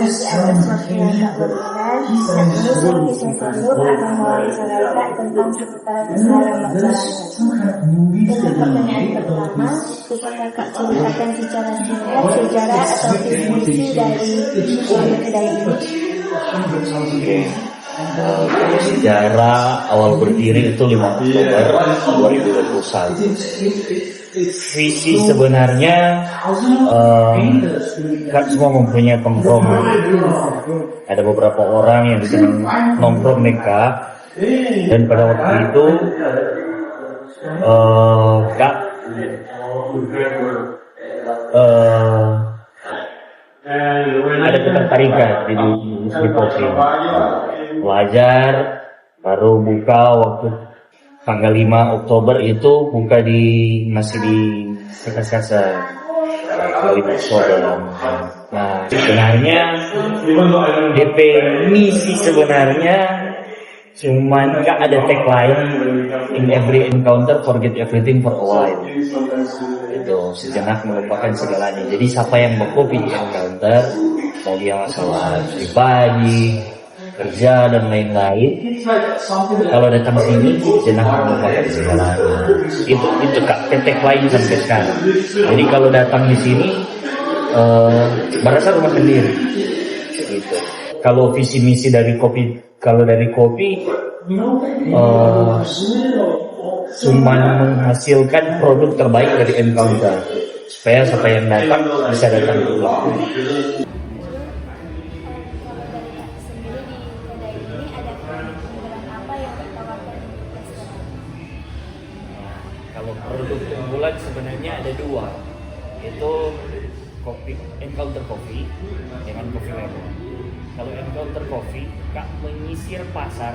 atas waktu yang tak berkenan. Yang ini saya tersebut akan mewawancara tentang seputar hal yang berjalan. Untuk pertanyaan pertama, bisa kakak ceritakan secara singkat sejarah atau visi misi dari kedai ini? Sejarah awal berdiri itu 5 Oktober 2021. Visi sebenarnya kan semua mempunyai tongkrongan. Ada beberapa orang yang sedang nongkrong mereka, dan pada waktu itu Kak ada ketertarikan di industri kopi. Belajar, baru buka waktu tanggal 5 Oktober itu buka masih di Sekasa tanggal 5 Oktober. Nah, sebenarnya DP misi sebenarnya cuman nggak ada tagline, in every encounter forget everything for a while. Itu sejenak melupakan segalanya. Jadi siapa yang berkopi di encounter, mau dia masalah pribadi, kerja dan lain-lain, kalau datang sini sejenak melupakan segalanya. Itu Kak tagline sampai sekarang. Jadi kalau datang di sini berasa rumah sendiri. Gitu. Kalau visi misi dari kopi, kalau dari kopi cuma menghasilkan produk terbaik dari encounter, supaya siapa yang datang bisa datang dulu. Kalau produk unggulan sebenarnya ada 2, yaitu kopi encounter coffee dengan coffee lemon. Kalau encounter coffee, Kak menyisir pasar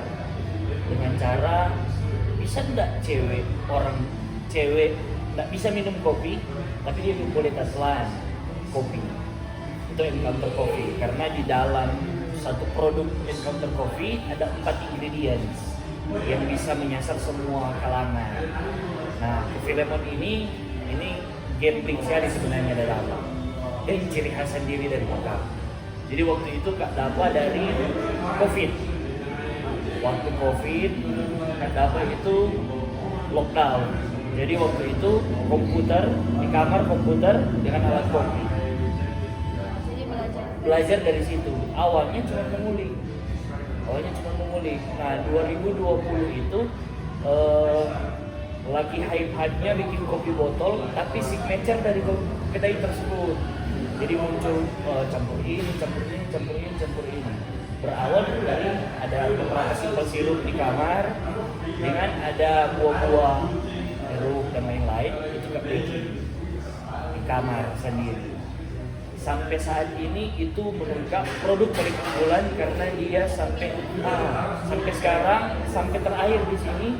dengan cara bisa enggak orang cewek enggak bisa minum kopi, tapi dia boleh taslan kopi. Itu encounter coffee, karena di dalam satu produk encounter coffee ada 4 ingredients yang bisa menyasar semua kalangan. Nah, coffee lemon ini gambling sekali sebenarnya dari apa? Dan ciri khas sendiri dari Kak. Jadi waktu itu Kak dapat dari COVID. Waktu COVID, Kak dapat itu lockdown. Jadi waktu itu komputer, di kamar komputer dengan alat kopi. Belajar dari situ. Awalnya cuma mengulik. Nah, 2020 itu lagi hype-nya bikin kopi botol, tapi signature dari kedai tersebut. Jadi muncul campur ini. Berawal dari ada beberapa simpel sirup di kamar dengan ada buah-buah, jeruk dan lain-lain, itu Kak bikin di kamar sendiri. Sampai saat ini itu menunjukkan produk paling unggulan karena dia sampai sekarang, sampai terakhir di sini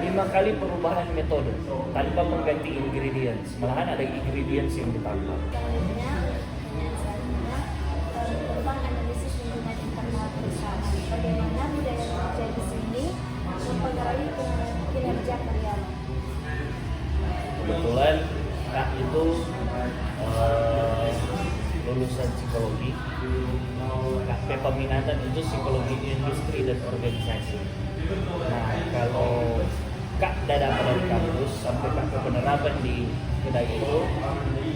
5 kali perubahan metode tanpa mengganti ingredients, malahan ada ingredients yang ditambah. Bagaimana budaya kerja di sini mempengaruhi kinerja karyawan? Kebetulan Kak itu lulusan psikologi. Kak peminatan itu psikologi industri dan organisasi. Nah, kalau Kak dapat dari kampus sampai Kak penerapan di kedai itu,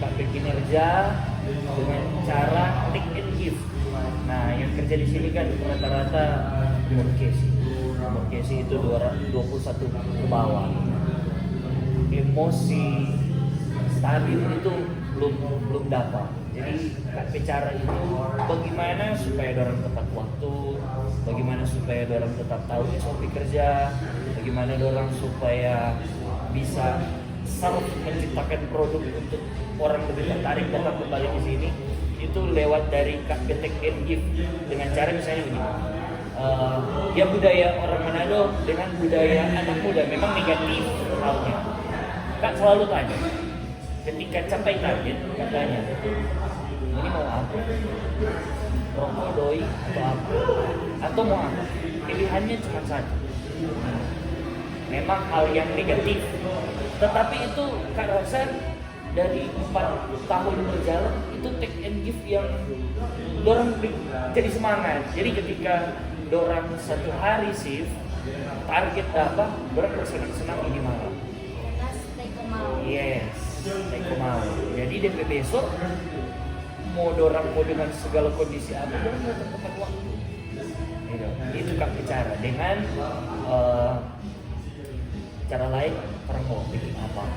Kak kinerja dengan cara take and give. Nah, yang kerja di sini kan rata-rata Murkesi itu 21 ke bawah. Emosi stabil itu belum dapat. Jadi Kak bicara itu bagaimana supaya orang tepat waktu, bagaimana supaya orang tetap tahu SOP kerja, bagaimana orang supaya bisa menciptakan produk untuk orang lebih tertarik datang kembali ke sini. Itu lewat dari Kak take and give dengan cara misalnya begini. Ya budaya orang Manado dengan budaya anak muda memang negatif halnya. Kak selalu tanya, ketika capai target, Kak tanya, ini mau apa? Rokok, doi, atau apa? Atau mau apa? Pilihannya cuma satu. Memang hal yang negatif, tetapi itu Kak rasa dari 4 tahun berjalan itu take and give yang dorang jadi semangat. Jadi ketika dorang satu hari shift, target apa? Dorang bersenang-senang ini malam. Karena stay mau. Yes, take mau. Jadi DP besok mau dorang mau dengan segala kondisi apa, dorang datang tepat waktu. Gitu. Itu Kak bicara dengan cara lain orang mau bikin apa,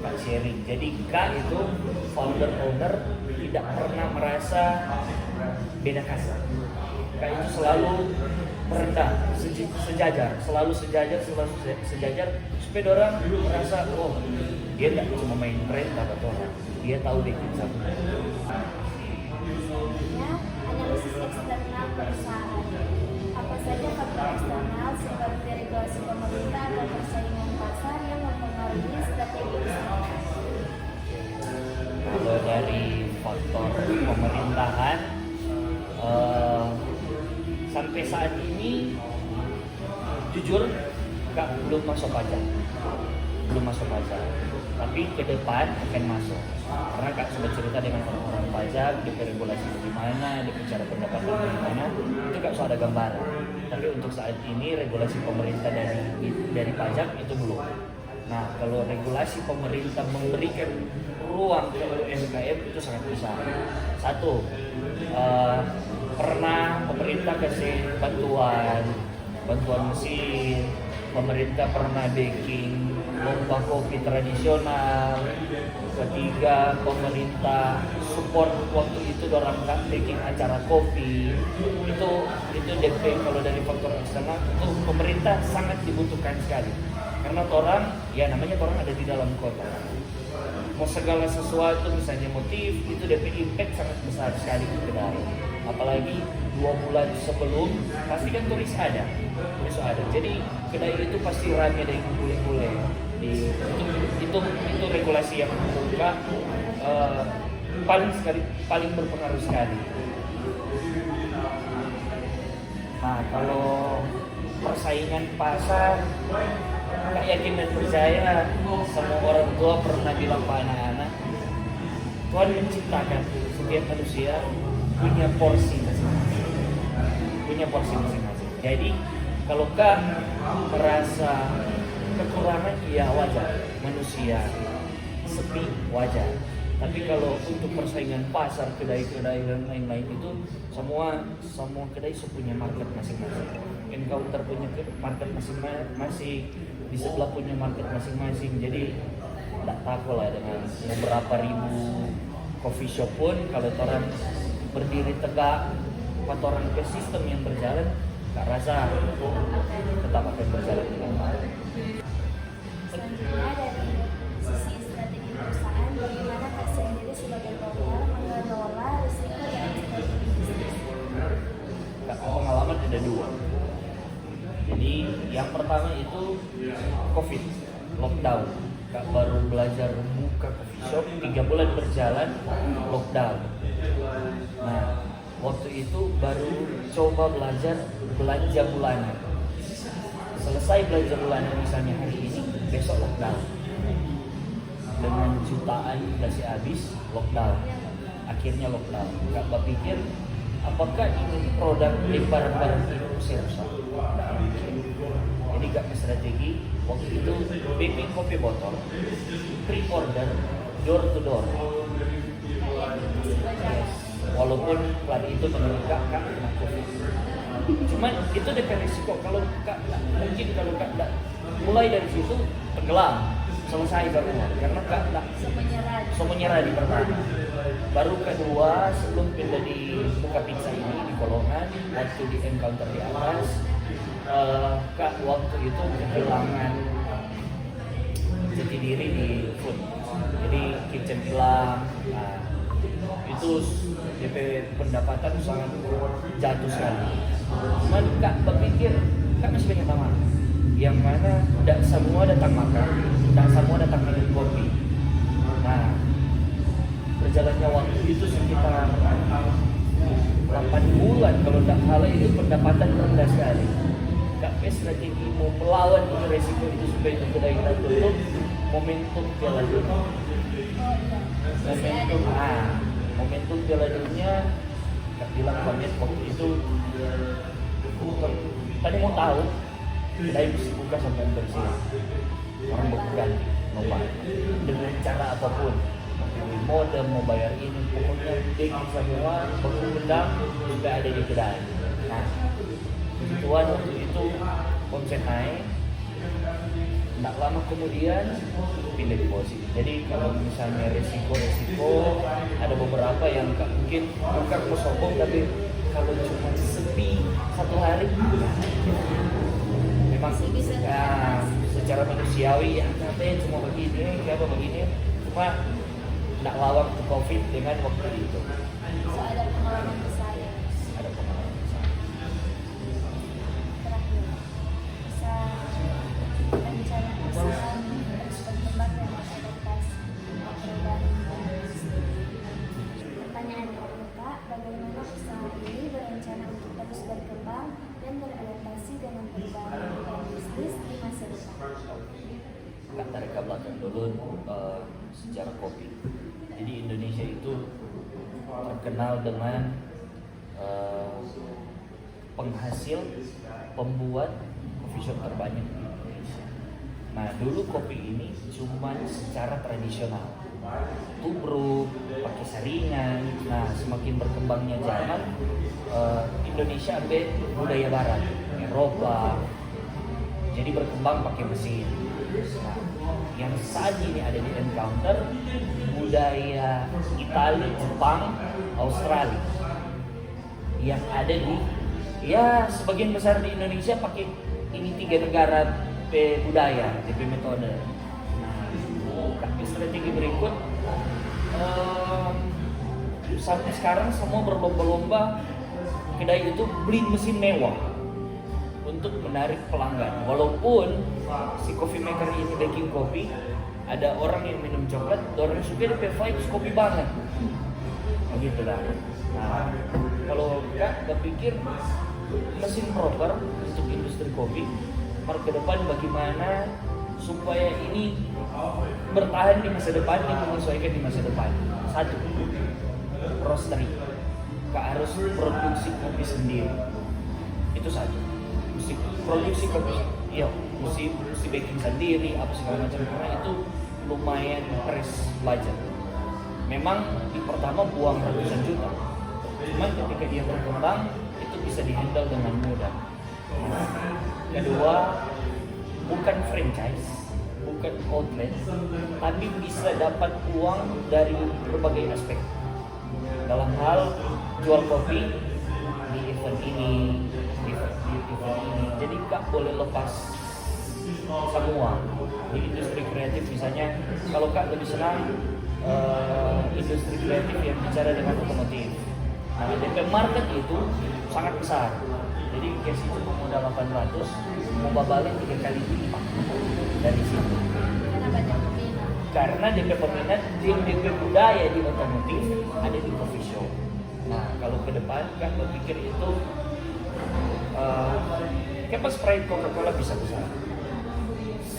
Kak sharing. Jadi Kak itu founder owner tidak pernah merasa beda kasta. Kak itu selalu merendah, sejajar, selalu sejajar supaya orang merasa oh dia tidak cuma main brand dapat orang, dia tahu deh satu. Selanjutnya, analisis eksternal perusahaan. Apa saja faktor eksternal seperti regulasi pemerintah atau persaingan pasar yang mempengaruhi strategi usaha? Kalau dari faktor pemerintahan, sampai saat ini jujur Kak belum masuk pajak, tapi ke depan akan masuk. Karena Kak sudah cerita dengan orang-orang pajak, di regulasi bagaimana, di cara pendapatan bagaimana, itu Kak sudah ada gambaran. Tapi untuk saat ini regulasi pemerintah dari pajak itu belum. Nah, kalau regulasi pemerintah memberikan ruang ke UMKM itu sangat besar. Satu, pernah pemerintah kasih bantuan mesin, pemerintah pernah backing lomba kopi tradisional. Ketiga, pemerintah support waktu itu dorang bikin acara kopi. Itu DP. Kalau dari faktor eksternal itu pemerintah sangat dibutuhkan sekali. Karena orang, ya namanya orang ada di dalam kota. Mau segala sesuatu misalnya motif itu DP impact sangat besar sekali ke kedai. Apalagi 2 bulan sebelum pasti kan turis ada. Jadi kedai itu pasti ramai dengan bule-bule. Itu regulasi yang membuka paling berpengaruh sekali. Nah, kalau persaingan pasar, Kak yakin dan percaya semua orang tua pernah bilang ke anak-anak, Tuhan menciptakan setiap manusia punya porsi masing-masing. Jadi kalau Kak merasa kekurangan, ya wajar, manusia sepi wajar. Tapi kalau untuk persaingan pasar, kedai-kedai dan lain-lain itu semua kedai punya market masing-masing. Encounter punya market masing-masing, di sebelah punya market masing-masing. Jadi tidak takut lah dengan beberapa ribu coffee shop pun kalau orang berdiri tegak, orang ke sistem yang berjalan, Kak rasa tetap akan berjalan dengan baik. Selanjutnya dari sisi strategi perusahaan, bagaimana Kak sendiri sebagai founder mengelola risiko dan strategi bisnis? Kak, pengalaman ada 2. Jadi yang pertama itu COVID, lockdown. Kak baru belajar buka coffee shop, 3 bulan berjalan, lockdown. Nah, waktu itu baru coba belajar belanja bulanan. Selesai belanja bulanan misalnya hari ini, besok lockdown. Dengan jutaan masih habis, lockdown. Akhirnya lockdown. Kak berpikir, apakah ini produk di barang-barang ini saya rusak? Jadi Kak strategi waktu itu baking kopi botol, pre-order, door to door. Yes. Walaupun pelari itu menurut Kak kena COVID. Cuman itu DP risiko. Kalau Kak mungkin kalau Kak mulai dari situ tenggelam, selesai baru. Karena Kak menyerah di pertama. Baru kedua sebelum pindah di buka pizza ini di Kolongan, waktu di encounter di atas, Kak waktu itu kehilangan jati diri di food. Jadi kitchen hilang. Nah, itu DP pendapatan sangat jatuh sekali. Cuman Kak berpikir, Kak masih banyak teman yang mana tidak semua datang makan, tidak semua datang minum kopi. Nah, berjalannya waktu itu sekitar 8 bulan kalau tidak salah, itu pendapatan rendah sekali. Kak strategi mau melawan resiko itu supaya itu kedai kita tutup, momentum Piala Dunia. Momentum Piala Dunia Kak bilang kaget waktu itu tadi mau tahu kedai mesti buka sampai bersih, orang berganti mau bayar dengan cara apapun, mau beli modem, mau bayar ini, pokoknya bikin semua benda juga ada di kedai. Nah, begituan waktu itu omset naik, tidak lama kemudian pindah deposit. Jadi kalau misalnya resiko ada beberapa yang mungkin bukan mau sombong, tapi kalau cuma sepi satu hari memang ya, secara manusiawi ya katanya cuma begini, kayak begini, cuma tidak lawan ke COVID dengan waktu itu. So, ada pengalaman besar ya. Ada pengalaman besar. Terakhir, bisa rencana usaha terus berkembang dan beradaptasi perubahan lingkungan. Pertanyaan kedua, Kak, bagaimana usaha ini berencana untuk terus berkembang dan beradaptasi dengan perubahan lingkungan bisnis di masa depan? Kak tarik ke belakang dulu sejarah kopi. Jadi Indonesia itu terkenal dengan penghasil pembuat coffee shop terbanyak di Indonesia. Nah dulu kopi ini cuma secara tradisional, tubruk, pakai saringan. Nah semakin berkembangnya zaman, Indonesia ambil budaya barat, Eropa, jadi berkembang pakai mesin. Nah, yang saat ini ada di Encounter budaya Italia, Jepang, Australia yang ada di sebagian besar di Indonesia pakai ini 3 negara budaya, DP metode. Nah, strategi berikut sampai sekarang semua berlomba-lomba kedai itu beli mesin mewah untuk menarik pelanggan. Walaupun si coffee maker ini baking kopi, ada orang yang minum coklat, orang yang suka DP vibes kopi banget. Begitu lah. Nah, kalau Kak berpikir mesin proper untuk industri kopi, ke depan bagaimana supaya ini bertahan di masa depan dan menyesuaikan di masa depan. Satu, roastery. Kak harus produksi kopi sendiri. Itu satu. Mesti produksi kopi, mesti baking sendiri, apa segala macam, karena itu lumayan press budget. Memang di pertama buang ratusan juta, cuman ketika dia berkembang itu bisa dihandle dengan mudah. Kedua, bukan franchise, bukan outlet, tapi bisa dapat uang dari berbagai aspek. Dalam hal jual kopi di event ini, di event ini, jadi Kak boleh lepas semua. Di industri kreatif misalnya, kalau Kak lebih senang industri kreatif yang bicara dengan otomotif. Nah, DP market itu sangat besar. Jadi case itu modal 800, mau balik 3 kali lipat dari situ. Karena DP peminat, DP budaya di otomotif ada di coffee shop. Nah, kalau ke depan Kak berpikir itu kayak Sprite, Coca-Cola bisa besar.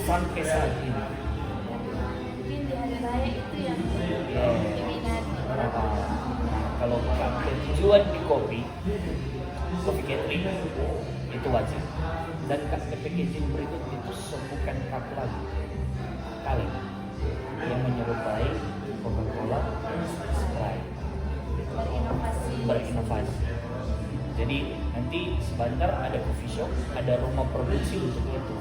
Sampai saat ini. Mungkin di hari raya itu yang diminati orang. Kalau tujuan di kopi catering itu wajib. Dan packaging berikut itu bukan cup lagi, kaleng yang menyerupai Coca-Cola, Sprite. Berinovasi. Jadi nanti sebentar ada coffee shop, ada rumah produksi untuk itu.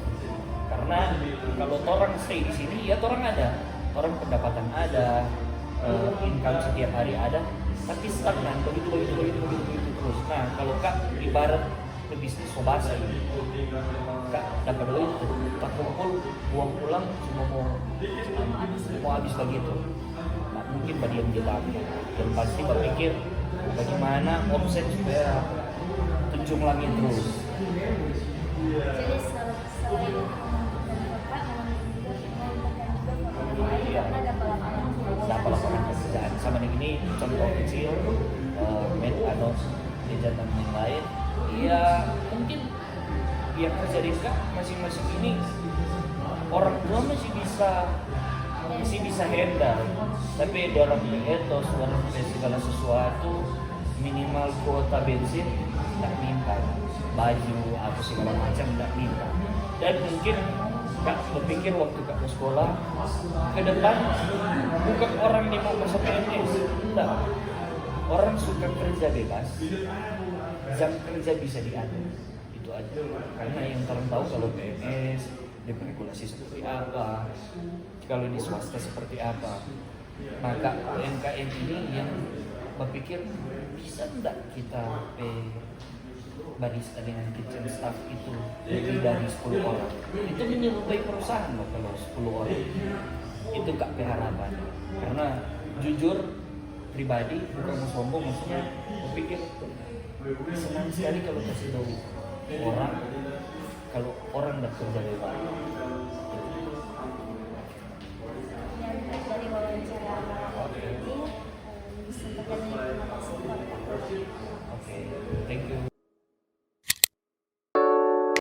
Karena kalau orang stay di sini, ya orang ada, orang pendapatan ada, income setiap hari ada, tapi stagnan begitu terus. Nah kalau Kak ibarat ke bisnis sobasa ini, Kak dapat duit, tak kumpul, buang pulang cuma mau habis begitu. Nah, mungkin bagi yang kita ambil, dan pasti berpikir bagaimana omset supaya tunjung langit terus. Jadi selain Kakak karena dapat lapangan pekerjaan. Sama dengan ini contoh kecil, Anos kegiatan yang lain, ya mungkin yang kerja di Kak masing-masing ini orang tua masih bisa handle, tapi dalam etos, dalam segala sesuatu minimal kuota bensin tidak minta, baju apa segala macam tidak minta. Dan mungkin Kak berpikir waktu Kak ke sekolah ke depan bukan orang yang mau masuk PNS, tidak. Orang suka kerja bebas, jam kerja bisa diatur, itu aja. Karena yang orang tahu kalau PNS regulasi seperti apa, kalau di swasta seperti apa. Maka UMKM ini yang berpikir bisa tidak kita barista dengan kitchen staff itu lebih dari 10 orang. Itu menyerupai perusahaan loh kalau 10 orang. Itu Kak harapan. Karena jujur pribadi bukan mau sombong, maksudnya berpikir senang sekali kalau kasih tahu orang kalau orang udah kerja bebas.